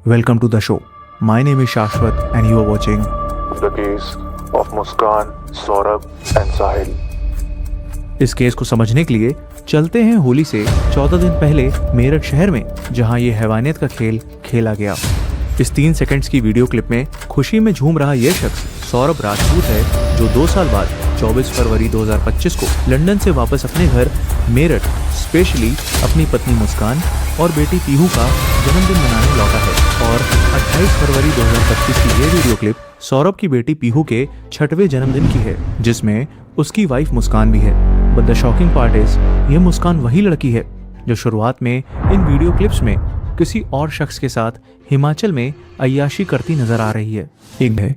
Welcome to the show. My name is Shashwat and you are watching The case of Muskan, Saurabh and Sahil. इस case को समझने के लिए चलते हैं होली से 14 दिन पहले मेरठ शहर में, जहां ये हैवानियत का खेल खेला गया। इस 3 सेकंड्स की वीडियो क्लिप में खुशी में झूम रहा यह शख्स सौरभ राजपूत है, जो 2 साल बाद 24 फरवरी 2025 को लंदन से वापस अपने घर मेरठ स्पेशली अपनी पत्नी मुस्कान और बेटी पीहू का जन्मदिन मनाने लौटा है। और 28 फरवरी 2025 की ये वीडियो क्लिप सौरभ की बेटी पीहू के 6वें जन्मदिन की है, जिसमें उसकी वाइफ मुस्कान भी है। But the shocking part is, ये मुस्कान वही लड़की है जो शुरुआत में इन वीडियो क्लिप्स में किसी और शख्स के साथ हिमाचल में अय्याशी करती नजर आ रही है। एक है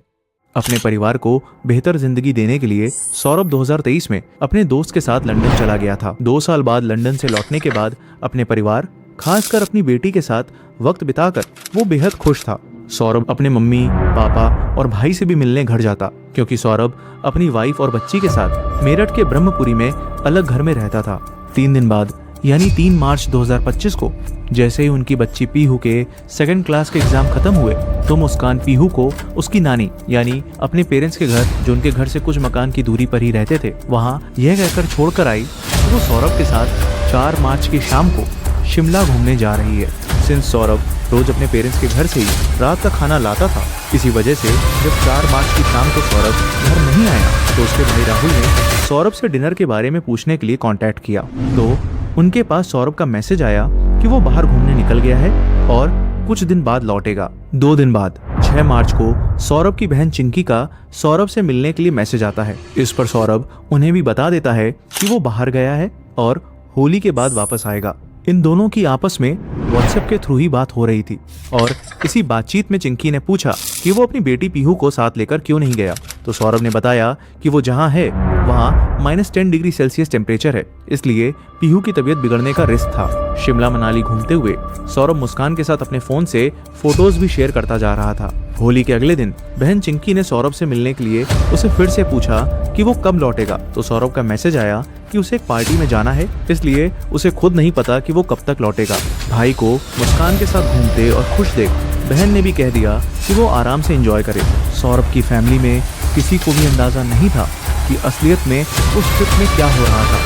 अपने परिवार को बेहतर जिंदगी देने के लिए सौरभ 2023 में अपने दोस्त के साथ लंदन चला गया था। 2 साल बाद लंदन से लौटने के बाद अपने परिवार, खासकर अपनी बेटी के साथ वक्त बिताकर वो बेहद खुश था। सौरभ अपने मम्मी, पापा और भाई से भी मिलने घर जाता, क्योंकि सौरभ अपनी वाइफ और बच्ची के साथ मेरठ के ब्रह्मपुरी में अलग घर में रहता था। 3 दिन बाद यानी 3 मार्च 2025 को जैसे ही उनकी बच्ची पीहू के 2nd क्लास के एग्जाम खत्म हुए, तो मुस्कान पीहू को उसकी नानी यानी अपने पेरेंट्स के घर, जो उनके घर से कुछ मकान की दूरी पर ही रहते थे, वहाँ यह कहकर छोड़कर आई कि वो सौरभ के साथ 4 मार्च की शाम को शिमला घूमने जा रही है। सिंस सौरभ रोज अपने पेरेंट्स के घर से ही रात का खाना लाता था, इसी वजह से जब 4 मार्च की शाम को सौरभ घर नहीं आया, तो उसके भाई राहुल ने सौरभ से डिनर के बारे में पूछने के लिए कांटेक्ट किया। तो उनके पास सौरभ का मैसेज आया कि वो बाहर घूमने निकल गया है और कुछ दिन बाद लौटेगा। 2 दिन बाद 6 मार्च को सौरभ की बहन चिंकी का सौरभ से मिलने के लिए मैसेज आता है। इस पर सौरभ उन्हें भी बता देता है कि वो बाहर गया है और होली के बाद वापस आएगा। इन दोनों की आपस में व्हाट्सएप के थ्रू ही बात हो रही थी, और इसी बातचीत में चिंकी ने पूछा कि वो अपनी बेटी पीहू को साथ लेकर क्यों नहीं गया। तो सौरभ ने बताया कि वो जहाँ है वहाँ -10 डिग्री सेल्सियस टेम्परेचर है, इसलिए पीहू की तबीयत बिगड़ने का रिस्क था। शिमला मनाली घूमते हुए सौरभ मुस्कान के साथ अपने फोन से फोटोज भी शेयर करता जा रहा था। होली के अगले दिन बहन चिंकी ने सौरभ से मिलने के लिए उसे फिर से पूछा कि वो कब लौटेगा। तो सौरभ का मैसेज आया कि उसे एक पार्टी में जाना है, इसलिए उसे खुद नहीं पता कि वो कब तक लौटेगा। भाई को मुस्कान के साथ घूमते और खुश देख बहन ने भी कह दिया कि वो आराम से एंजॉय करे। सौरभ की फैमिली में किसी को भी अंदाजा नहीं था कि असलियत में उस ट्रिप में क्या हो रहा था।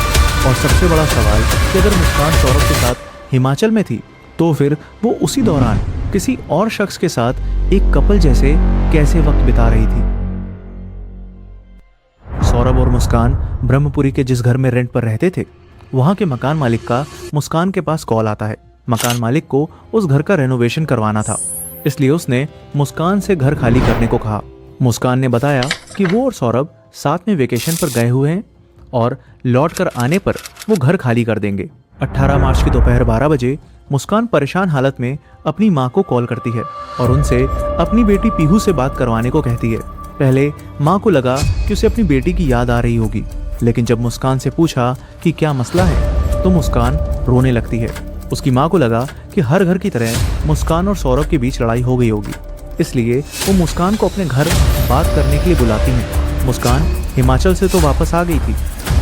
और सबसे बड़ा सवाल कि अगर मुस्कान सौरभ के साथ हिमाचल में थी, तो फिर वो उसी दौरान किसी और शख्स के साथ एक कपल जैसे कैसे वक्त बिता रही थी। सौरभ और मुस्कान ब्रह्मपुरी के जिस घर में रेंट पर रहते थे, वहां के मकान मालिक का मुस्कान के पास कॉल आता है। मकान मालिक को उस घर का रेनोवेशन करवाना था, इसलिए उसने मुस्कान से घर खाली करने को कहा। मुस्कान ने बताया कि वो और सौरभ साथ में वेकेशन पर गए हुए हैं और लौट कर आने पर वो घर खाली कर देंगे। 18 मार्च की दोपहर 12 बजे मुस्कान परेशान हालत में अपनी माँ को कॉल करती है और उनसे अपनी बेटी पीहू से बात करवाने को कहती है। पहले माँ को लगा कि उसे अपनी बेटी की याद आ रही होगी, लेकिन जब मुस्कान से पूछा कि क्या मसला है, तो मुस्कान रोने लगती है। उसकी माँ को लगा कि हर घर की तरह मुस्कान और सौरभ के बीच लड़ाई हो गई होगी, इसलिए वो मुस्कान को अपने घर बात करने के लिए बुलाती हैं। मुस्कान हिमाचल से तो वापस आ गई थी,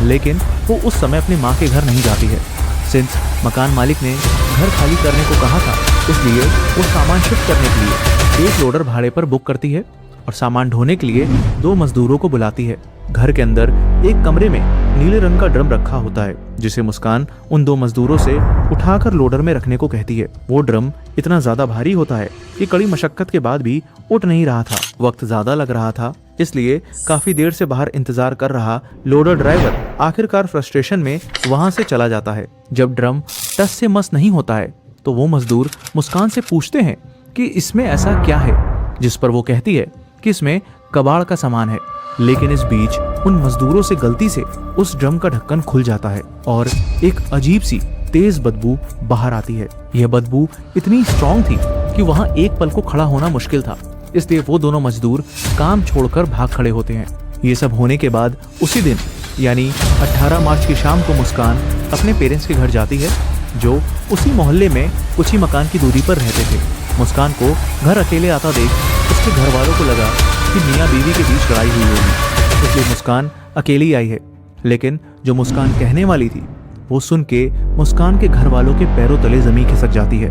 लेकिन वो उस समय अपनी माँ के घर नहीं जाती है। सिंस मकान मालिक ने घर खाली करने को कहा था, इसलिए वो सामान शिफ्ट करने के लिए एक लोडर भाड़े पर बुक करती है और सामान ढोने के लिए 2 मजदूरों को बुलाती है। घर के अंदर एक कमरे में नीले रंग का ड्रम रखा होता है, जिसे मुस्कान उन 2 मजदूरों से उठाकर लोडर में रखने को कहती है। वो ड्रम इतना ज्यादा भारी होता है कि कड़ी मशक्कत के बाद भी उठ नहीं रहा था। वक्त ज्यादा लग रहा था, इसलिए काफी देर से बाहर इंतजार कर रहा लोडर ड्राइवर आखिरकार फ्रस्ट्रेशन में वहां से चला जाता है। जब ड्रम टस से मस नहीं होता है, तो वो मजदूर मुस्कान से पूछते हैं कि इसमें ऐसा क्या है, जिस पर वो कहती है कि इसमें कबाड़ का सामान है। लेकिन इस बीच उन मजदूरों से गलती से उस ड्रम का ढक्कन खुल जाता है और एक अजीब सी तेज बदबू बाहर आती है। यह बदबू इतनी स्ट्रॉन्ग थी कि वहां एक पल को खड़ा होना मुश्किल था, इसलिए वो दोनों मजदूर काम छोड़कर भाग खड़े होते हैं। ये सब होने के बाद उसी दिन यानी 18 मार्च की शाम को मुस्कान अपने पेरेंट्स के घर जाती है, जो उसी मोहल्ले में कुछ ही मकान की दूरी पर रहते थे। मुस्कान को घर अकेले आता देख उसके घर वालों को लगा कि मियाँ बीवी के बीच लड़ाई हुई होगी, इसलिए मुस्कान अकेली आई है। लेकिन जो मुस्कान कहने वाली थी, वो सुन के मुस्कान के घर वालों के पैरों तले जमीन खिसक जाती है।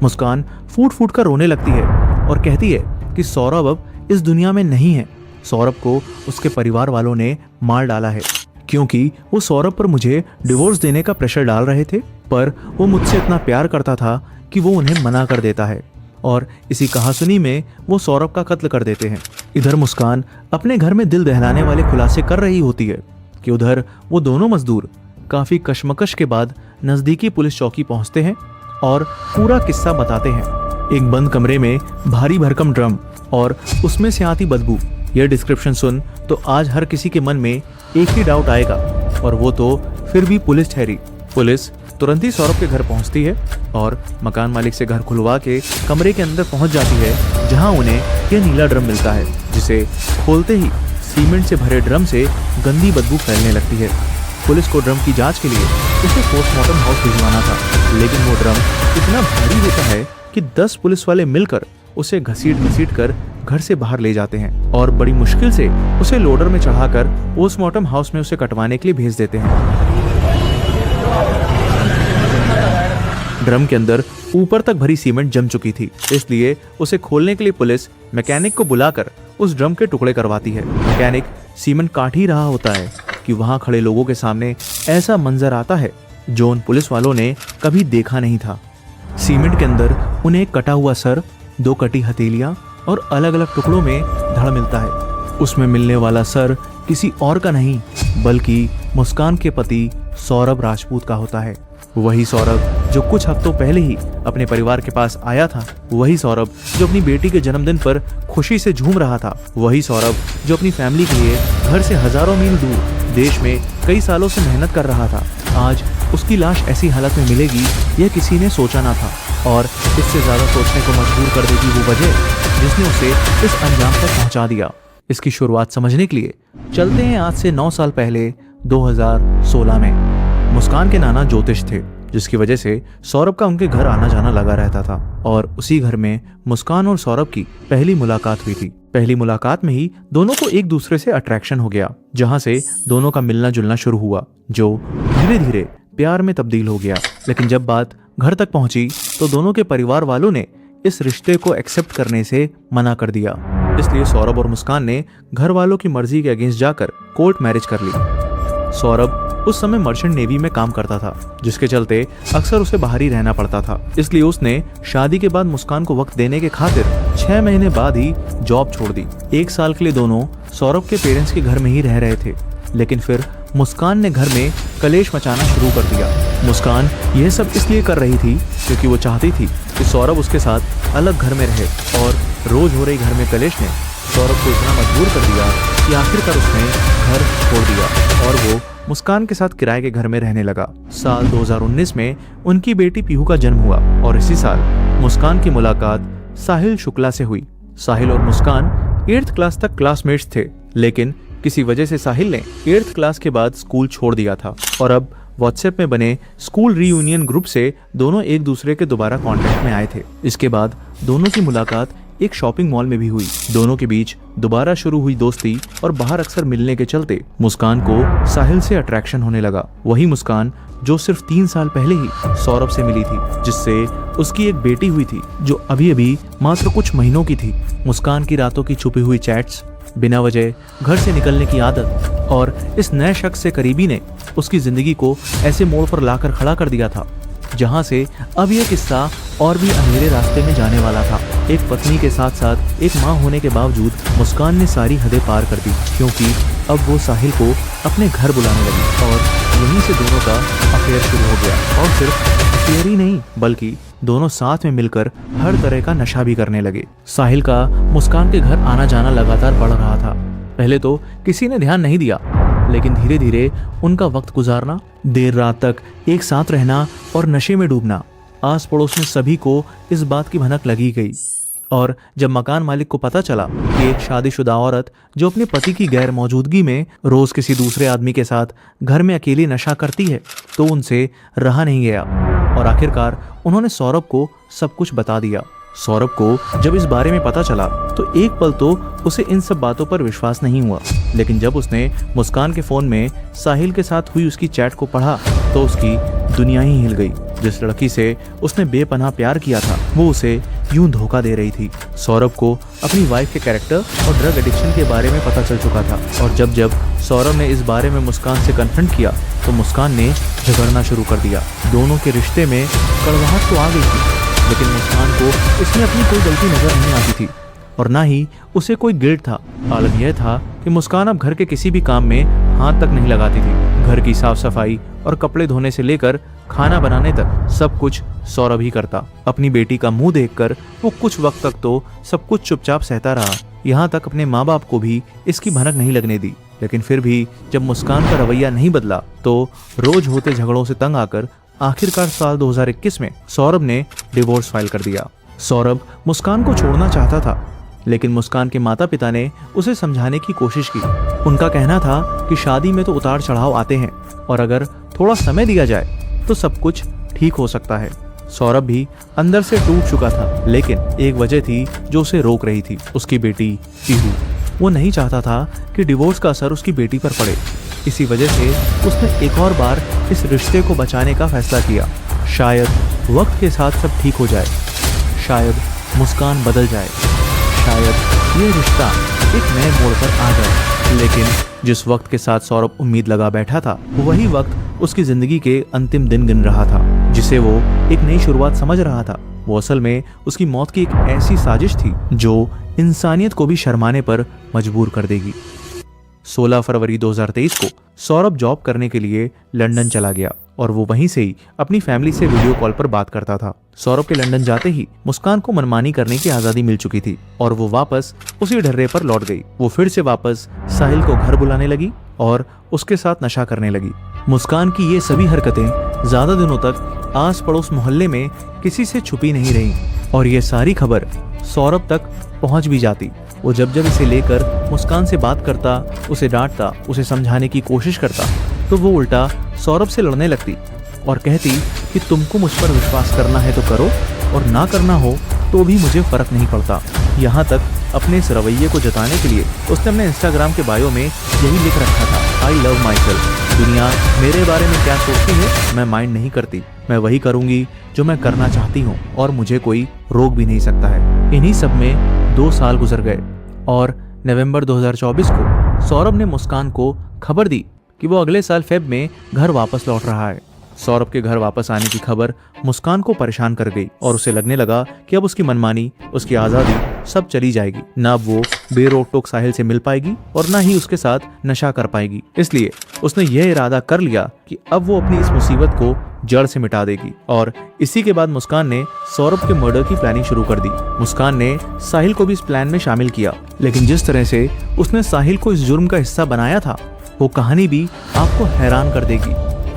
मुस्कान फूट फूट कर रोने लगती है और कहती है कि सौरभ अब इस दुनिया में नहीं है। सौरभ को उसके परिवार वालों ने मार डाला है क्योंकि वो सौरभ पर मुझे डिवोर्स देने का प्रेशर डाल रहे थे, पर वो मुझसे इतना प्यार करता था कि वो उन्हें मना कर देता है और इसी कहासुनी में वो सौरभ का कत्ल कर देते हैं। इधर मुस्कान अपने घर में दिल दहलाने वाले खुलासे कर रही होती है कि उधर वो दोनों मजदूर काफी कशमकश के बाद नजदीकी पुलिस चौकी पहुंचते हैं और पूरा किस्सा बताते हैं। एक बंद कमरे में भारी भरकम ड्रम और उसमें से आती बदबू, यह डिस्क्रिप्शन सुन तो आज हर किसी के मन में एक ही डाउट आएगा और वो तो फिर भी पुलिस ठहरी। पुलिस तुरंत ही सौरभ के घर पहुंचती है और मकान मालिक से घर खुलवा के कमरे के अंदर पहुंच जाती है, जहां उन्हें यह नीला ड्रम मिलता है, जिसे खोलते ही सीमेंट से भरे ड्रम से गंदी बदबू फैलने लगती है। पुलिस को ड्रम की जांच के लिए उसे पोस्टमार्टम हाउस भिजवाना था, लेकिन वो ड्रम इतना भारी होता है कि 10 पुलिस वाले मिलकर उसे घसीट कर घर से बाहर ले जाते हैं और बड़ी मुश्किल से उसे लोडर में चढ़ाकर पोस्टमार्टम हाउस में उसे कटवाने के लिए भेज देते हैं। ड्रम के अंदर ऊपर तक भरी सीमेंट जम चुकी थी, इसलिए उसे खोलने के लिए पुलिस मैकेनिक को बुलाकर उस ड्रम के टुकड़े करवाती है। मैकेनिक सीमेंट काट ही रहा होता है कि वहां खड़े लोगों के सामने ऐसा मंजर आता है जो उन पुलिस वालों ने कभी देखा नहीं था। सीमेंट के अंदर उन्हें एक कटा हुआ सर, 2 कटी हथेलियां और अलग अलग टुकड़ों में धड़ मिलता है। उसमें मिलने वाला सर किसी और का नहीं बल्कि मुस्कान के पति सौरभ राजपूत का होता है। वही सौरभ जो कुछ हफ्तों पहले ही अपने परिवार के पास आया था, वही सौरभ जो अपनी बेटी के जन्मदिन पर खुशी से झूम रहा था, वही सौरभ जो अपनी फैमिली के लिए घर से हजारों मील दूर देश में कई सालों से मेहनत कर रहा था। आज उसकी लाश ऐसी हालत में मिलेगी यह किसी ने सोचा ना था और इससे ज्यादा सोचने को मजबूर कर देगी वो वजह जिसने उसे इस अंजाम तक पहुंचा दिया। इसकी शुरुआत समझने के लिए चलते हैं आज से 9 साल पहले 2016 में। मुस्कान के नाना ज्योतिष थे, जिसकी वजह से सौरभ का उनके घर आना जाना लगा रहता था और उसी घर में मुस्कान और सौरभ की पहली मुलाकात हुई थी। पहली मुलाकात में ही दोनों को एक दूसरे से अट्रैक्शन हो गया, जहां से दोनों का मिलना जुलना शुरू हुआ, जो धीरे धीरे प्यार में तब्दील हो गया। लेकिन जब बात घर तक पहुंची तो दोनों के परिवार वालों ने इस रिश्ते को एक्सेप्ट करने से मना कर दिया। इसलिए सौरभ और मुस्कान ने घर वालों की मर्जी के अगेंस्ट जाकर कोर्ट मैरिज कर ली। सौरभ उस समय मर्चेंट नेवी में काम करता था, जिसके चलते अक्सर उसे बाहर ही रहना पड़ता था। इसलिए उसने शादी के बाद मुस्कान को वक्त देने के खातिर 6 महीने बाद ही जॉब छोड़ दी। 1 साल के लिए दोनों सौरभ के पेरेंट्स के घर में ही रह रहे थे, लेकिन फिर मुस्कान ने घर में कलेश मचाना शुरू कर दिया। मुस्कान यह सब इसलिए कर रही थी क्योंकि वो चाहती थी कि सौरभ उसके साथ अलग घर में रहे, और रोज हो रही घर में कलेश ने सौरभ को इतना मजबूर कर दिया कि आखिरकार उसने घर छोड़ दिया और वो मुस्कान के साथ किराए के घर में रहने लगा। साल 2019 में उनकी बेटी पीहू का जन्म हुआ और इसी साल मुस्कान की मुलाकात साहिल शुक्ला से हुई। साहिल और मुस्कान 8th क्लास तक क्लासमेट्स थे, लेकिन किसी वजह से साहिल ने 8th क्लास के बाद स्कूल छोड़ दिया था और अब व्हाट्सएप में बने स्कूल रीयूनियन ग्रुप से दोनों एक दूसरे के दोबारा कांटेक्ट में आए थे। इसके बाद दोनों की मुलाकात एक शॉपिंग मॉल में भी हुई। दोनों के बीच दोबारा शुरू हुई दोस्ती और बाहर अक्सर मिलने के चलते मुस्कान को साहिल से अट्रैक्शन होने लगा। वही मुस्कान जो सिर्फ 3 साल पहले ही सौरभ से मिली थी, जिससे उसकी एक बेटी हुई थी जो अभी अभी मात्र कुछ महीनों की थी। मुस्कान की रातों की छुपी हुई चैट्स, बिना वजह घर से निकलने की आदत और इस नए शख्स से करीबी ने उसकी जिंदगी को ऐसे मोड़ पर लाकर खड़ा कर दिया था जहां से अब यह किस्सा और भी अंधेरे रास्ते में जाने वाला था। एक पत्नी के साथ साथ एक मां होने के बावजूद मुस्कान ने सारी हदें पार कर दी, क्योंकि अब वो साहिल को अपने घर बुलाने लगी और यहीं से दोनों का अफेयर शुरू हो गया। और सिर्फ अफेयर ही नहीं बल्कि दोनों साथ में मिलकर हर तरह का नशा भी करने लगे। साहिल का मुस्कान के घर आना जाना लगातार बढ़ रहा था। पहले तो किसी ने ध्यान नहीं दिया, लेकिन धीरे धीरे उनका वक्त गुजारना, देर रात तक एक साथ रहना और नशे में डूबना, आस पड़ोस में सभी को इस बात की भनक लगी गई। और जब मकान मालिक को पता चला कि एक शादीशुदा औरत जो अपने पति की गैर मौजूदगी में रोज किसी दूसरे आदमी के साथ घर में अकेली नशा करती है, तो उनसे रहा नहीं गया और आखिरकार उन्होंने सौरभ को सब कुछ बता दिया। सौरभ को जब इस बारे में पता चला तो एक पल तो उसे इन सब बातों पर विश्वास नहीं हुआ, लेकिन जब उसने मुस्कान के फोन में साहिल के साथ हुई उसकी चैट को पढ़ा तो उसकी दुनिया ही हिल गई। जिस लड़की से उसने बेपनाह प्यार किया था वो उसे यूं धोखा दे रही थी। सौरभ को अपनी वाइफ के कैरेक्टर और ड्रग एडिक्शन के बारे में पता चल चुका था और जब सौरभ ने इस बारे में मुस्कान से कन्फ्रंट किया तो मुस्कान ने झगड़ना शुरू कर दिया। दोनों के रिश्ते में कड़वाहट तो आ गई थी, लेकिन मुस्कान को इसमें अपनी कोई गलती नजर नहीं आती थी और ना ही उसे कोई गिल्ट था। आलम यह था कि मुस्कान अब घर के किसी भी काम में हाथ तक नहीं लगाती थी। घर की साफ सफाई और कपड़े धोने से लेकर खाना बनाने तक सब कुछ सौरभ ही करता। अपनी बेटी का मुंह देखकर वो कुछ वक्त तक तो सब कुछ चुपचाप सहता रहा, यहाँ तक अपने माँ बाप को भी इसकी भनक नहीं लगने दी। लेकिन फिर भी जब मुस्कान का रवैया नहीं बदला तो रोज होते झगड़ों से तंग आकर आखिरकार साल 2021 में सौरभ ने डिवोर्स फाइल कर दिया। सौरभ मुस्कान को छोड़ना चाहता था, लेकिन मुस्कान के माता पिता ने उसे समझाने की कोशिश की। उनका कहना था कि शादी में तो उतार चढ़ाव आते हैं और अगर थोड़ा समय दिया जाए तो सब कुछ ठीक हो सकता है। सौरभ भी अंदर से टूट चुका था, लेकिन एक वजह थी जो उसे रोक रही थी, उसकी बेटी पीहू। वो नहीं चाहता था कि डिवोर्स का असर उसकी बेटी पर पड़े। इसी वजह से उसने एक और बार इस रिश्ते को बचाने का फैसला किया। शायद वक्त के साथ सब ठीक हो जाए, शायद मुस्कान बदल जाए, शायद ये रिश्ता एक नए मोड़ पर आ जाए। लेकिन जिस वक्त के साथ सौरभ उम्मीद लगा बैठा था वही वक्त उसकी जिंदगी के अंतिम दिन गिन रहा था, जिसे वो एक नई शुरुआत समझ रहा था। वो असल में उसकी मौत की एक ऐसी साजिश थी जो इंसानियत को भी शर्माने पर मजबूर कर देगी। 16 फरवरी 2023 को सौरभ जॉब करने के लिए लंदन चला गया और वो वहीं से ही अपनी फैमिली से वीडियो कॉल पर बात करता था। सौरभ के लंदन जाते ही मुस्कान को मनमानी करने की आजादी मिल चुकी थी और वो वापस उसी ढर्रे पर लौट गई। वो फिर से वापस साहिल को घर बुलाने लगी और उसके साथ नशा करने लगी। मुस्कान की ये सभी हरकतें ज्यादा दिनों तक आस पड़ोस मोहल्ले में किसी से छुपी नहीं रही और ये सारी खबर सौरभ तक पहुंच भी जाती। वो जब इसे लेकर मुस्कान से बात करता, उसे डांटता, उसे समझाने की कोशिश करता तो वो उल्टा सौरभ से लड़ने लगती और कहती कि तुमको मुझ पर विश्वास करना है तो करो और ना करना हो तो भी मुझे फर्क नहीं पड़ता। यहाँ तक अपने इस रवैये को जताने के लिए उसने अपने इंस्टाग्राम के बायो में यही लिख रखा था, आई लव माई सेल्फ। दुनिया मेरे बारे में क्या सोचती है मैं माइंड नहीं करती, मैं वही करूँगी जो मैं करना चाहती हूँ और मुझे कोई रोक भी नहीं सकता है। इन्हीं सब में 2 साल गुजर गए और नवंबर 2024 को सौरभ ने मुस्कान को खबर दी कि वो अगले साल फेब में घर वापस लौट रहा है। सौरभ के घर वापस आने की खबर मुस्कान को परेशान कर गई और उसे लगने लगा कि अब उसकी मनमानी, उसकी आज़ादी सब चली जाएगी। ना अब वो बेरोक टोक साहिल से मिल पाएगी और ना ही उसके साथ नशा कर पाएगी। इसलिए उसने यह इरादा कर लिया कि अब वो अपनी इस मुसीबत को जड़ से मिटा देगी और इसी के बाद मुस्कान ने सौरभ के मर्डर की प्लानिंग शुरू कर दी। मुस्कान ने साहिल को भी इस प्लान में शामिल किया, लेकिन जिस तरह से उसने साहिल को इस जुर्म का हिस्सा बनाया था वो कहानी भी आपको हैरान कर देगी,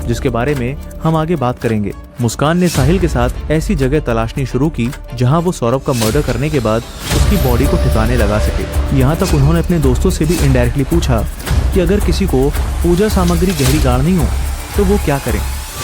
जिसके बारे में हम आगे बात करेंगे। मुस्कान ने साहिल के साथ ऐसी जगह तलाशनी शुरू की जहां वो सौरभ का मर्डर करने के बाद उसकी बॉडी को ठिकाने लगा सके। यहाँ तक उन्होंने अपने दोस्तों से भी इनडायरेक्टली पूछा कि अगर किसी को पूजा सामग्री गहरी गाड़नी हो तो वो क्या करें।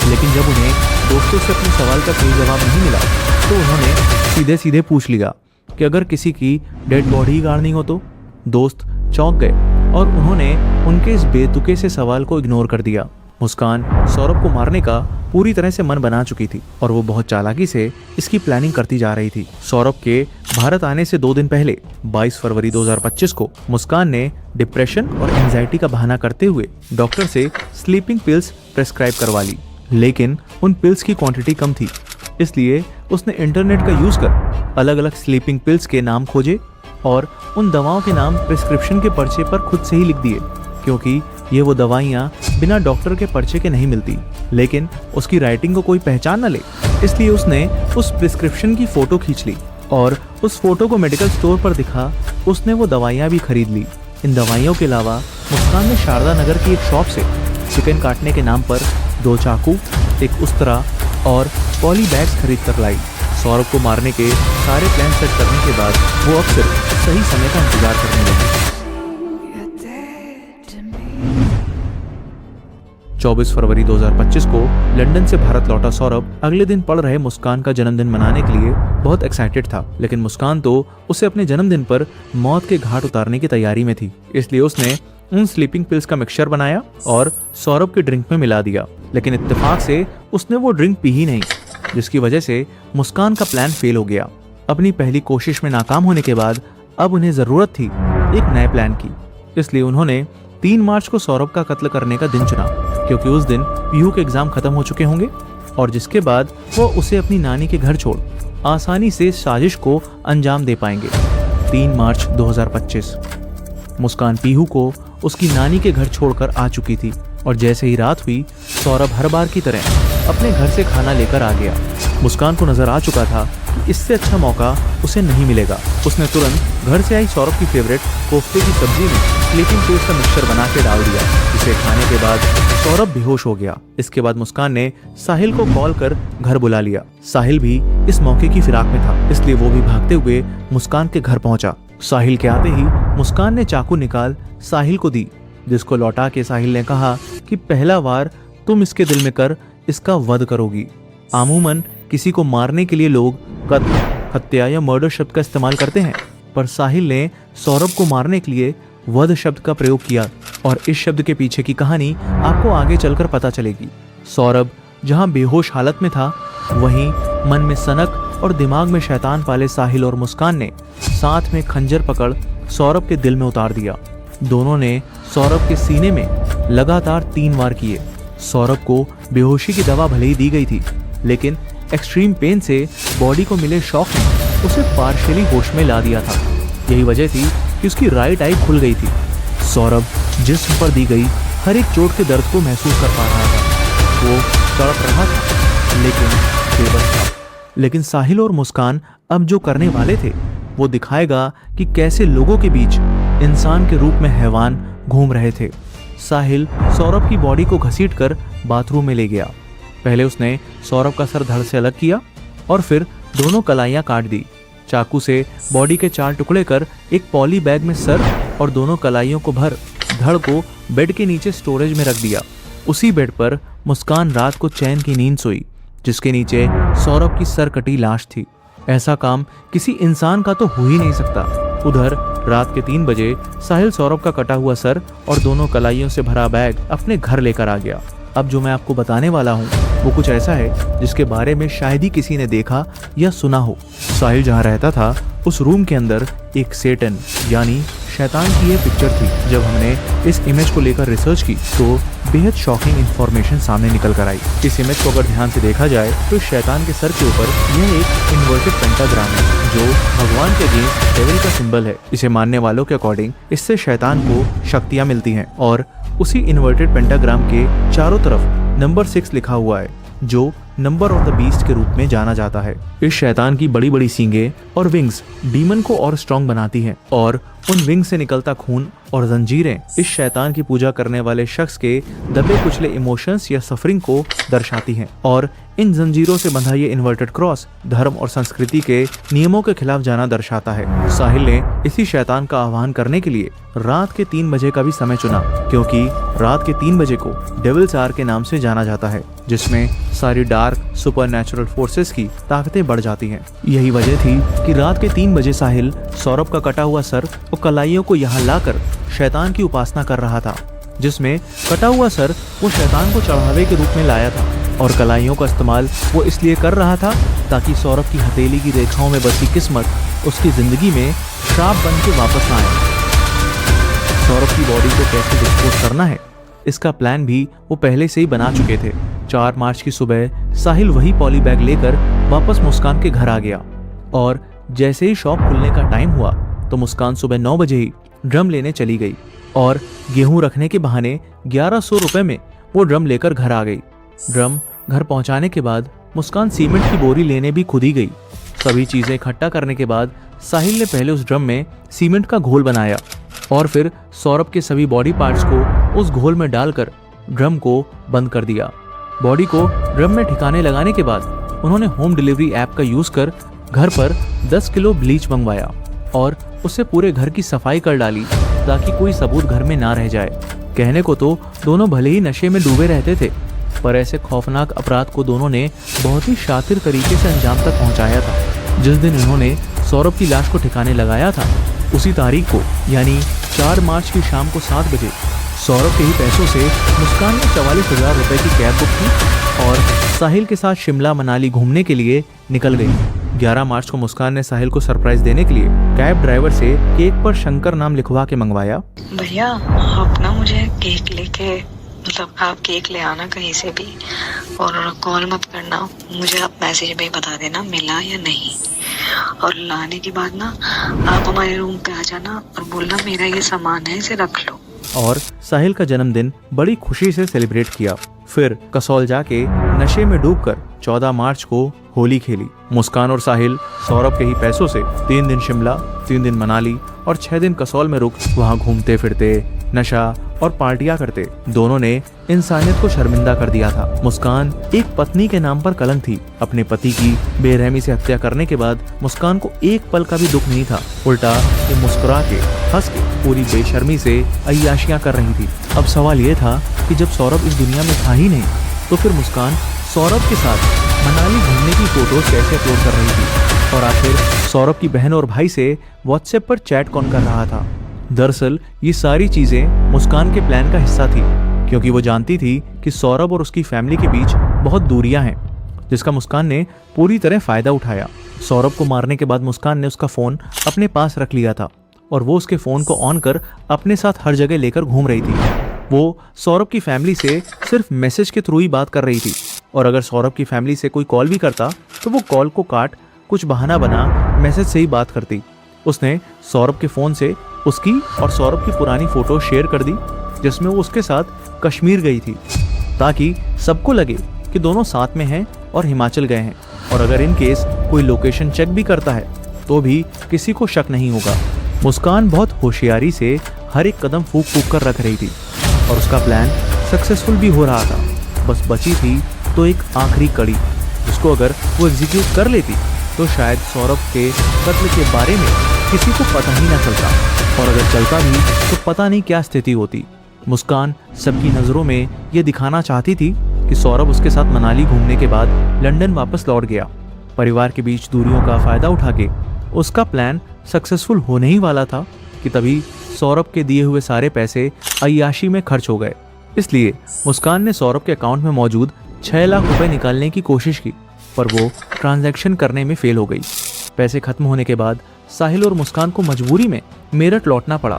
लेकिन जब उन्हें दोस्तों से अपने सवाल का कोई जवाब नहीं मिला तो उन्होंने सीधे सीधे पूछ लिया कि अगर किसी की डेड बॉडी गाड़नी हो तो। दोस्त चौंक गए और उन्होंने उनके इस बेतुके से सवाल को इग्नोर कर दिया। मुस्कान सौरभ को मारने का पूरी तरह से मन बना चुकी थी और वो बहुत चालाकी से इसकी प्लानिंग करती जा रही थी। सौरभ के भारत आने से 2 दिन पहले 22 फरवरी 2025 को मुस्कान ने डिप्रेशन और एंजाइटी का बहाना करते हुए डॉक्टर से स्लीपिंग पिल्स प्रेस्क्राइब करवा ली, लेकिन उन पिल्स की क्वांटिटी कम थी। इसलिए उसने इंटरनेट का यूज कर अलग अलग स्लीपिंग पिल्स के नाम खोजे और उन दवाओं के नाम प्रिस्क्रिप्शन के पर्चे पर खुद से ही लिख दिए, क्योंकि ये वो दवाइयाँ बिना डॉक्टर के पर्चे के नहीं मिलती। लेकिन उसकी राइटिंग को कोई पहचान न ले, इसलिए उसने उस प्रिस्क्रिप्शन की फोटो खींच ली और उस फोटो को मेडिकल स्टोर पर दिखा। उसने वो दवाइयाँ भी खरीद ली। इन दवाइयों के अलावा मुस्कान ने शारदा नगर की एक शॉप से चिकन काटने के नाम पर 2 चाकू, एक उस्तरा और पॉली बैग्स खरीद कर लाई। सौरभ को मारने के सारे प्लान सेट करने के बाद वो अब सिर्फ सही समय का इंतजार करने लगी। 24 फरवरी 2025 को लंदन से भारत लौटा सौरभ अगले दिन पड़ रहे मुस्कान का जन्मदिन मनाने के लिए बहुत एक्साइटेड था, लेकिन मुस्कान तो उसे अपने जन्मदिन पर मौत के घाट उतारने की तैयारी में थी। इसलिए उसने उन स्लीपिंग पिल्स का मिक्सचर बनाया और सौरभ के ड्रिंक में मिला दिया, लेकिन इत्तेफाक से उसने वो ड्रिंक पी ही नहीं जिसकी वजह से मुस्कान का प्लान फेल हो गया। अपनी पहली कोशिश में नाकाम होने के बाद अब उन्हें जरूरत थी एक नए प्लान की। इसलिए उन्होंने 3 मार्च को सौरभ का कत्ल करने का दिन चुना, क्योंकि उस दिन पीहू के एग्जाम खत्म हो चुके होंगे और जिसके बाद वो उसे अपनी नानी के घर छोड़ आसानी से साजिश को अंजाम दे पाएंगे। 3 मार्च 2025 मुस्कान पीहू को उसकी नानी के घर छोड़कर आ चुकी थी और जैसे ही रात हुई सौरभ हर बार की तरह अपने घर से खाना लेकर आ गया। मुस्कान को नजर आ चुका था कि इससे अच्छा मौका उसे नहीं मिलेगा। उसने तुरंत घर से आई सौरभ की फेवरेट कोफ्ते की सब्जी में स्लीपिंग पिल्स का मिक्सचर बना के डाल दिया। इसे खाने के बाद सौरभ बेहोश हो गया। इसके बाद मुस्कान ने साहिल को कॉल कर घर बुला लिया। साहिल भी इस मौके की फिराक में था, इसलिए वो भी भागते हुए मुस्कान के घर पहुंचा। साहिल के आते ही मुस्कान ने चाकू निकाल साहिल को दी, जिसको लौटा के साहिल ने कहा कि पहला वार तुम इसके दिल में कर, इसका वध करोगी। अमूमन किसी को मारने के लिए लोग कत्ल, हत्या या मर्डर शब्द का इस्तेमाल करते हैं, पर साहिल ने सौरभ को मारने के लिए वध शब्द का प्रयोग किया और इस शब्द के पीछे की कहानी आपको आगे चलकर पता चलेगी। सौरभ जहां बेहोश हालत में था, वहीं मन में सनक और दिमाग में शैतान पाले साहिल और मुस्कान ने साथ में खंजर पकड़ सौरभ के दिल में उतार दिया। दोनों ने सौरभ के सीने में लगातार 3 वार किए। सौरभ को बेहोशी की दवा भले ही दी गई थी, लेकिन एक्सट्रीम पेन से बॉडी को मिले शॉक ने उसे पार्शियली होश में ला दिया था। यही वजह थी कि उसकी राइट आई खुल गई थी। सौरभ जिस्म पर दी गई हर एक चोट के दर्द को महसूस कर पा रहा था। वो तड़प रहा था, लेकिन बेबस था। लेकिन साहिल और मुस्कान अब जो करने वाले थे वो दिखाएगा कि कैसे लोगों के बीच इंसान के रूप में हैवान घूम रहे थे। साहिल सौरभ की बॉडी को घसीटकर बाथरूम में ले गया। पहले उसने सौरभ का सर धड़ से अलग किया और फिर दोनों कलाइयां काट दी। चाकू से बॉडी के 4 टुकड़े कर एक पॉली बैग में सर और दोनों कलाइयों को भर धड़ को बेड के नीचे स्टोरेज में रख दिया। उसी बेड पर मुस्कान रात को चैन की नींद सोई, जिसके नीचे सौरभ की सर कटी लाश थी। ऐसा काम किसी इंसान का तो हो ही नहीं सकता। उधर रात के 3 बजे साहिल सौरभ का कटा हुआ सर और दोनों कलाइयों से भरा बैग अपने घर लेकर आ गया। अब जो मैं आपको बताने वाला हूँ वो कुछ ऐसा है जिसके बारे में शायद ही किसी ने देखा या सुना हो। साहिल जहाँ रहता था उस रूम के अंदर एक सेटन यानी शैतान की ये पिक्चर थी। जब हमने इस इमेज को लेकर रिसर्च की तो बेहद शॉकिंग इंफॉर्मेशन सामने निकल कर आई। इस इमेज को अगर ध्यान से देखा जाए तो शैतान के सर के ऊपर यह एक इन्वर्टेड पेंटाग्राम है, जो भगवान के अगेंस्ट डेविल का सिंबल है। इसे मानने वालों के अकॉर्डिंग इससे शैतान को शक्तियां मिलती हैं और उसी इन्वर्टेड पेंटाग्राम के चारों तरफ नंबर 6 लिखा हुआ है, जो नंबर ऑफ द बीस्ट के रूप में जाना जाता है। इस शैतान की बड़ी बड़ी सींगें और विंग्स डीमन को और स्ट्रॉन्ग बनाती हैं और उन विंग से निकलता खून और जंजीरें इस शैतान की पूजा करने वाले शख्स के दबे कुचले इमोशंस या सफरिंग को दर्शाती हैं। और इन जंजीरों से बंधा ये इन्वर्टेड क्रॉस धर्म और संस्कृति के नियमों के खिलाफ जाना दर्शाता है। साहिल ने इसी शैतान का आह्वान करने के लिए रात के 3 बजे का भी समय चुना, क्योंकि रात के 3 बजे को डेविल्स आवर के नाम से जाना जाता है, जिसमें सारी डार्क सुपरनैचुरल फोर्सेस की ताकतें बढ़ जाती हैं। यही वजह थी कि रात के 3 बजे साहिल सौरभ का कटा हुआ सर और कलाइयों को यहाँ लाकर शैतान की उपासना कर रहा था, जिसमें कटा हुआ सर वो शैतान को चढ़ावे के रूप में लाया था और कलाइयों का इस्तेमाल वो इसलिए कर रहा था ताकि सौरभ की हथेली की रेखाओं में बसी किस्मत उसकी जिंदगी में श्राप बन के वापस ना आए। सौरभ की बॉडी को कैसे डिस्पोज करना है इसका प्लान भी वो पहले से ही बना चुके थे। 4 मार्च की सुबह साहिल वही पॉली बैग लेकर वापस मुस्कान के घर आ गया और जैसे ही शॉप खुलने का टाइम हुआ तो मुस्कान सुबह 9 बजे ही ड्रम लेने चली गई और गेहूं रखने के बहाने 1100 रुपए में वो ड्रम लेकर घर आ गई। ड्रम घर पहुंचाने के बाद मुस्कान सीमेंट की बोरी लेने भी खुद ही गई। सभी चीजें इकट्ठा करने के बाद साहिल ने पहले उस ड्रम में सीमेंट का घोल बनाया और फिर सौरभ के सभी बॉडी पार्ट्स को उस घोल में डालकर ड्रम को बंद कर दिया। बॉडी को ड्रम में ठिकाने लगाने के बाद उन्होंने होम डिलीवरी ऐप का यूज कर घर पर 10 किलो ब्लीच मंगवाया और उससे पूरे घर की सफाई कर डाली ताकि कोई सबूत घर में ना रह जाए। कहने को तो दोनों भले ही नशे में डूबे रहते थे, पर ऐसे खौफनाक अपराध को दोनों ने बहुत ही शातिर तरीके से अंजाम तक पहुंचाया था। जिस दिन उन्होंने सौरभ की लाश को ठिकाने लगाया था उसी तारीख को यानी 4 मार्च की शाम को 7 बजे सौरभ के ही पैसों से मुस्कान ने 44,000 रुपए की कैब बुक की और साहिल के साथ शिमला मनाली घूमने के लिए निकल गई। 11 मार्च को मुस्कान ने साहिल को सरप्राइज देने के लिए कैब ड्राइवर से केक पर शंकर नाम लिखवा के मंगवाया। भैया आप ना मुझे केक लेके आप केक ले आना कहीं से भी, और कॉल मत करना, मुझे आप मैसेज में बता देना मिला या नहीं। और लाने के बाद ना आप हमारे रूम पे आ जाना और बोलना मेरा ये सामान है, इसे रख लो। और साहिल का जन्मदिन बड़ी खुशी से सेलिब्रेट किया। फिर कसौल जाके नशे में डूबकर 14 मार्च को होली खेली। मुस्कान और साहिल सौरभ के ही पैसों से 3 दिन शिमला, 3 दिन मनाली और 6 दिन कसौल में रुक वहाँ घूमते फिरते, नशा और पार्टियां करते। दोनों ने इंसानियत को शर्मिंदा कर दिया था। मुस्कान एक पत्नी के नाम पर कलंक थी। अपने पति की बेरहमी से हत्या करने के बाद मुस्कान को एक पल का भी दुख नहीं था। उल्टा ये मुस्कुरा के, हंस के, पूरी बेशर्मी से अय्याशियां कर रही थी। अब सवाल ये था कि जब सौरभ इस दुनिया में था ही नहीं, तो फिर मुस्कान सौरभ के साथ मनाली घूमने की फोटोज कैसे अपलोड कर रही थी? और आखिर सौरभ की बहन और भाई से व्हाट्सएप पर चैट कौन कर रहा था? दरअसल ये सारी चीजें मुस्कान के प्लान का हिस्सा थी, क्योंकि वो जानती थी कि सौरभ और उसकी फैमिली के बीच बहुत दूरियां हैं, जिसका मुस्कान ने पूरी तरह फायदा उठाया। सौरभ को मारने के बाद मुस्कान ने उसका फोन अपने पास रख लिया था और वो उसके फोन को ऑन कर अपने साथ हर जगह लेकर घूम रही थी। वो सौरभ की फैमिली से सिर्फ मैसेज के थ्रू ही बात कर रही थी, और अगर सौरभ की फैमिली से कोई कॉल भी करता तो वो कॉल को काट कुछ बहाना बना मैसेज से ही बात करती। उसने सौरभ के फोन से उसकी और सौरभ की पुरानी फोटो शेयर कर दी, जिसमें वो उसके साथ कश्मीर गई थी, ताकि सबको लगे कि दोनों साथ में हैं और हिमाचल गए हैं। और अगर इन केस कोई लोकेशन चेक भी करता है तो भी किसी को शक नहीं होगा। मुस्कान बहुत होशियारी से हर एक कदम फूंक फूंक कर रख रही थी और उसका प्लान सक्सेसफुल भी हो रहा था। बस बची थी तो एक आखिरी कड़ी, जिसको अगर वो एग्जीक्यूट कर लेती तो शायद सौरभ के कत्ल के बारे में किसी को पता ही ना चलता, और अगर चलता भी तो पता नहीं क्या स्थिति होती। मुस्कान सबकी नज़रों में ये दिखाना चाहती थी कि सौरभ उसके साथ मनाली घूमने के बाद लंदन वापस लौट गया। परिवार के बीच दूरियों का फायदा उठा के उसका प्लान सक्सेसफुल होने ही वाला था कि तभी सौरभ के दिए हुए सारे पैसे अय्याशी में खर्च हो गए। इसलिए मुस्कान ने सौरभ के अकाउंट में मौजूद 6 लाख रुपए निकालने की कोशिश की, पर वो ट्रांजैक्शन करने में फेल हो गई। पैसे खत्म होने के बाद साहिल और मुस्कान को मजबूरी में मेरठ लौटना पड़ा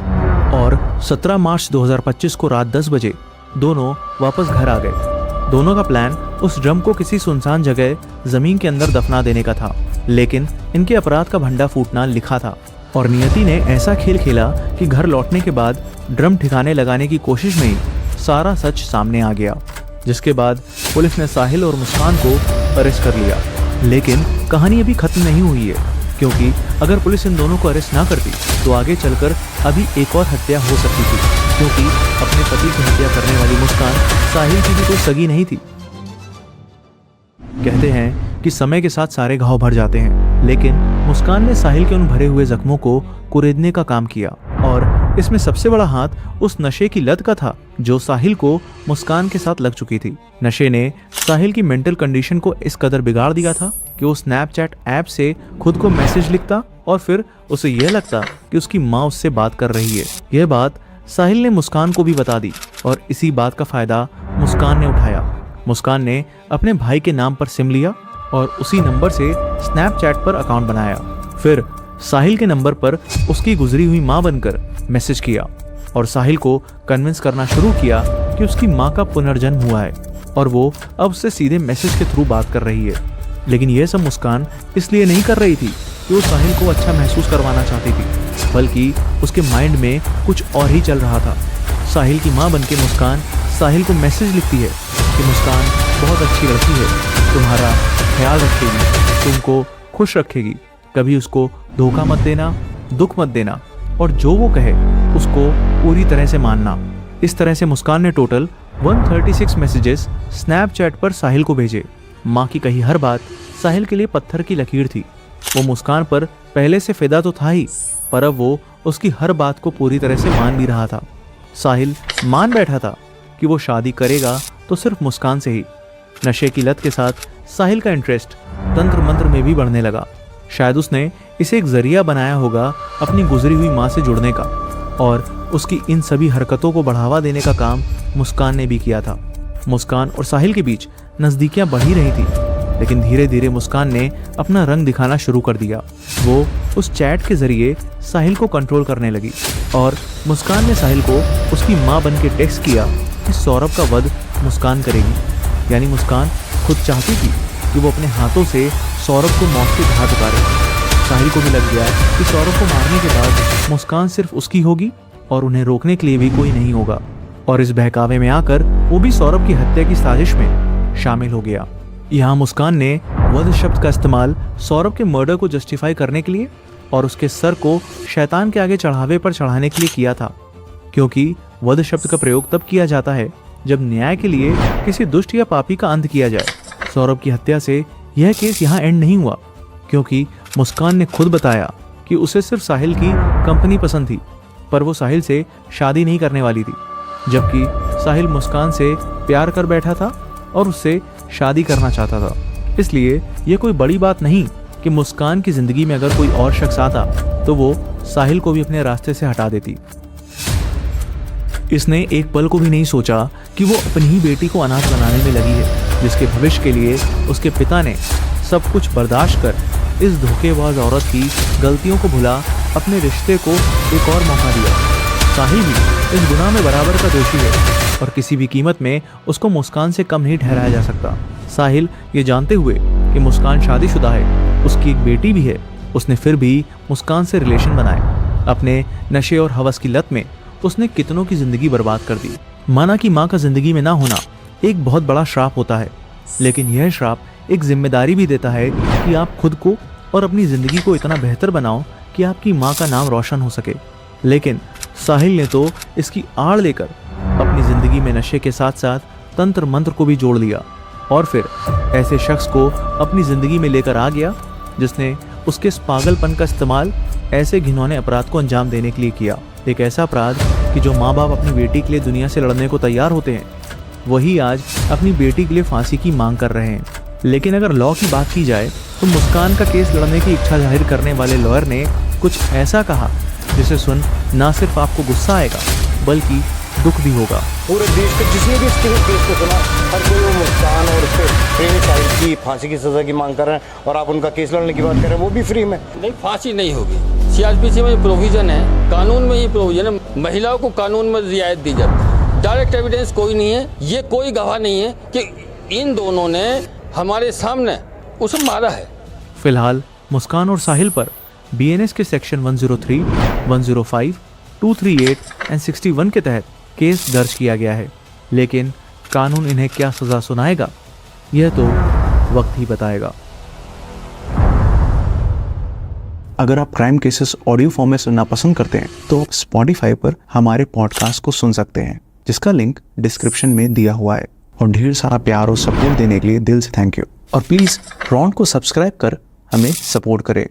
और 17 मार्च 2025 को रात 10 बजे दोनों वापस घर आ गए। दोनों का प्लान उस ड्रम को किसी सुनसान जगह जमीन के अंदर दफना देने का था, लेकिन इनके अपराध का भंडा फूटना लिखा था और नियति ने ऐसा खेल खेला कि घर लौटने के बाद ड्रम ठिकाने लगाने की कोशिश में ही सारा सच सामने आ गया, जिसके बाद पुलिस ने साहिल और मुस्कान को अरेस्ट कर लिया। लेकिन कहानी अभी खत्म नहीं हुई है, क्योंकि अगर पुलिस इन दोनों को अरेस्ट ना करती तो आगे चलकर अभी एक और हत्या हो सकती थी, क्योंकि अपने पति की हत्या करने वाली मुस्कान साहिल की भी कोई सगी नहीं थी। कहते हैं कि समय के साथ सारे घाव भर जाते हैं, लेकिन मुस्कान ने साहिल के उन भरे हुए जख्मों को कुरेदने का काम किया, और इसमें सबसे बड़ा हाथ उस नशे की लत का था जो साहिल को मुस्कान के साथ लग चुकी थी। नशे ने साहिल की मेंटल कंडीशन को इस कदर बिगाड़ दिया था कि वो स्नैपचैट ऐप से खुद को मैसेज लिखता और फिर उसे यह लगता कि उसकी माँ उससे बात कर रही है। यह बात साहिल ने मुस्कान को भी बता दी और इसी बात का फायदा मुस्कान ने उठाया। मुस्कान ने अपने भाई के नाम पर सिम लिया और उसी नंबर से स्नैपचैट पर अकाउंट बनाया। फिर साहिल के नंबर पर उसकी गुजरी हुई माँ बनकर मैसेज किया और साहिल को कन्विंस करना शुरू किया कि उसकी माँ का पुनर्जन्म हुआ है और वो अब उससे सीधे मैसेज के थ्रू बात कर रही है। लेकिन यह सब मुस्कान इसलिए नहीं कर रही थी कि वो साहिल को अच्छा महसूस करवाना चाहती थी, बल्कि उसके माइंड में कुछ और ही चल रहा था। साहिल की माँ बनके मुस्कान साहिल को मैसेज लिखती है कि मुस्कान बहुत अच्छी लड़की है, तुम्हारा ख्याल रखेगी, तुमको खुश रखेगी, कभी उसको धोखा मत देना, दुख मत देना, और जो वो कहे उसको पूरी तरह से मानना। इस तरह से मुस्कान ने टोटल 136 मैसेजेस स्नैपचैट पर साहिल को भेजे। माँ की कही हर बात साहिल के लिए पत्थर की लकीर थी। वो मुस्कान पर पहले से फिदा तो था ही, पर अब वो उसकी हर बात को पूरी तरह से मान भी रहा था। साहिल मान बैठा था कि वो शादी करेगा तो सिर्फ मुस्कान से ही। नशे की लत के साथ साहिल का इंटरेस्ट तंत्र मंत्र में भी बढ़ने लगा। शायद उसने इसे एक जरिया बनाया होगा अपनी गुजरी हुई माँ से जुड़ने का, और उसकी इन सभी हरकतों को बढ़ावा देने का काम मुस्कान ने भी किया था। मुस्कान और साहिल के बीच नज़दीकियां बढ़ ही रही थी, लेकिन धीरे धीरे मुस्कान ने अपना रंग दिखाना शुरू कर दिया। वो उस चैट के जरिए साहिल को कंट्रोल करने लगी और मुस्कान ने साहिल को उसकी माँ बन के टेक्स्ट किया कि सौरभ का वध मुस्कान करेगी। यानी मुस्कान खुद चाहती थी कि वो अपने हाथों से सौरभ को मौत के घाट उतारे। साहिल को भी लग गया कि सौरभ को मारने के बाद मुस्कान सिर्फ उसकी होगी और उन्हें रोकने के लिए भी कोई नहीं होगा, और इस बहकावे में आकर वो भी सौरभ की हत्या की साजिश में शामिल हो गया। यहाँ मुस्कान ने वध शब्द का इस्तेमाल सौरभ के मर्डर को जस्टिफाई करने के लिए और उसके सर को शैतान के आगे चढ़ावे पर चढ़ाने के लिए किया था, क्योंकि वध शब्द का प्रयोग तब किया जाता है जब न्याय के लिए किसी दुष्ट या पापी का अंत किया जाए। सौरभ की हत्या से यह केस यहाँ एंड नहीं हुआ, क्योंकि मुस्कान ने खुद बताया कि उसे सिर्फ साहिल की कंपनी पसंद थी, पर वो साहिल से शादी नहीं करने वाली थी, जबकि साहिल मुस्कान से प्यार कर बैठा था और उससे शादी करना चाहता था। इसलिए ये कोई बड़ी बात नहीं कि मुस्कान की जिंदगी में अगर कोई और शख्स आता तो वो साहिल को भी अपने रास्ते से हटा देती। इसने एक पल को भी नहीं सोचा कि वो अपनी ही बेटी को अनाथ बनाने में लगी है, जिसके भविष्य के लिए उसके पिता ने सब कुछ बर्दाश्त कर इस धोखेबाज औरत की गलतियों को भुला अपने रिश्ते को एक और मौका दिया। साहिल भी इस गुनाह में बराबर का दोषी है और किसी भी कीमत में उसको मुस्कान से कम नहीं ठहराया जा सकता। साहिल ये जानते हुए कि मुस्कान शादीशुदा है, उसकी एक बेटी भी है, उसने फिर भी मुस्कान से रिलेशन बनाए। अपने नशे और हवस की लत में उसने कितनों की जिंदगी बर्बाद कर दी। माना कि माँ का जिंदगी में ना होना एक बहुत बड़ा श्राप होता है, लेकिन यह श्राप एक जिम्मेदारी भी देता है कि आप खुद को और अपनी जिंदगी को इतना बेहतर बनाओ कि आपकी माँ का नाम रोशन हो सके। लेकिन साहिल ने तो इसकी आड़ लेकर अपनी जिंदगी में नशे के साथ साथ तंत्र मंत्र को भी जोड़ लिया और फिर ऐसे शख्स को अपनी जिंदगी में लेकर आ गया जिसने उसके इस पागलपन का इस्तेमाल ऐसे घिनौने अपराध को अंजाम देने के लिए किया। एक ऐसा अपराध कि जो माँ बाप अपनी बेटी के लिए दुनिया से लड़ने को तैयार होते हैं, वही आज अपनी बेटी के लिए फांसी की मांग कर रहे हैं। लेकिन अगर लॉ की बात की जाए तो मुस्कान का केस लड़ने की इच्छा जाहिर करने वाले लॉयर ने कुछ ऐसा कहा जिसे सुन ना सिर्फ आपको गुस्सा आएगा बल्कि दुख भी होगा। पूरे देश के जिसने भी इसके केस को सुना, हर कोई वो मुस्कान और उसके प्रेमी साहिल की फांसी की सजा की मांग कर रहे हैं और आप उनका केस लड़ने की बात कर रहे हैं, वो भी फ्री में। नहीं, फांसी नहीं होगी। सीआरपीसी में प्रोविजन है, कानून में ही प्रोविजन है, महिलाओं को कानून में रियायत दी जाती है। डायरेक्ट एविडेंस कोई नहीं है, ये कोई गवाह नहीं है कि इन दोनों ने हमारे सामने उसे मारा है। फिलहाल मुस्कान और साहिल पर बीएनएस के सेक्शन 103, 105, 238 एंड 61 के तहत केस दर्ज किया गया है, लेकिन कानून इन्हें क्या सजा सुनाएगा यह तो वक्त ही बताएगा। अगर आप क्राइम केसेस ऑडियो फॉर्म में सुनना पसंद करते हैं तो आप स्पॉटिफाई पर हमारे पॉडकास्ट को सुन सकते हैं, जिसका लिंक डिस्क्रिप्शन में दिया हुआ है। और ढेर सारा प्यार और सपोर्ट देने के लिए दिल से थैंक यू। और प्लीज़ रॉन को सब्सक्राइब कर हमें सपोर्ट करें।